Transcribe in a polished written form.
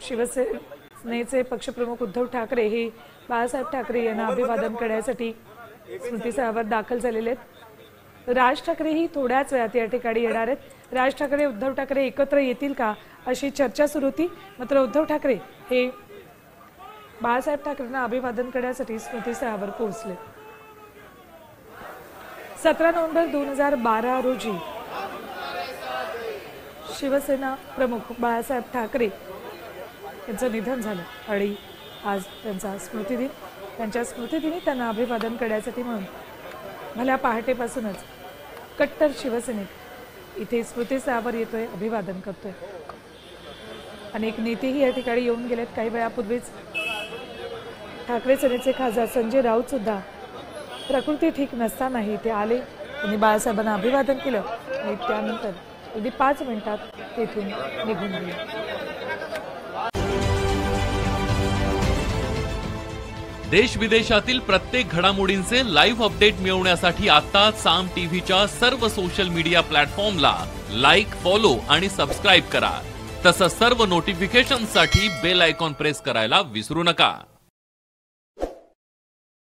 शिवसेनेचे पक्षप्रमुख उद्धव ठाकरे हे बाळासाहेब ठाकरे यांना अभिवादन करण्यासाठी स्मृतिस्थळावर दाखल झालेले आहेत। राज ठाकरे ही थोड्याच वेळात या ठिकाणी येणार आहेत। राज ठाकरे उद्धव ठाकरे एकत्र येतील का अशी चर्चा सुरू होती, मात्र उद्धव ठाकरे हे बाळासाहेब ठाकरेंना अभिवादन करण्यासाठी स्मृतिस्थळावर पोहोचले। 17 नोव्हेंबर 2012 रोजी शिवसेना प्रमुख बाळासाहेब ठाकरे यांचं निधन झालं आणि आज त्यांचा स्मृतिदिन। त्यांच्या स्मृतिदिनी त्यांना अभिवादन करण्यासाठी म्हणून भल्या पहाटेपासूनच कट्टर शिवसैनिक इथे स्मृतिस्थळावर येतोय, अभिवादन करतोय। अनेक नेतेही या ठिकाणी येऊन गेलेत। काही वेळापूर्वीच ठाकरे सेनेचे खासदार संजय राऊत सुद्धा प्रकृती ठीक नसतानाही ते आले, त्यांनी बाळासाहेबांना अभिवादन केलं आणि त्यानंतर अगदी 5 मिनिटात तेथून निघून गेले। देश विदेशातील प्रत्येक घडामोडींचे लाईव्ह अपडेट मिळवण्यासाठी आता साम टीव्हीच्या सर्व सोशल मीडिया प्लॅटफॉर्मला लाईक, फॉलो आणि सबस्क्राईब करा। तसंच सर्व नोटिफिकेशनसाठी बेल आयकॉन प्रेस करायला विसरू नका।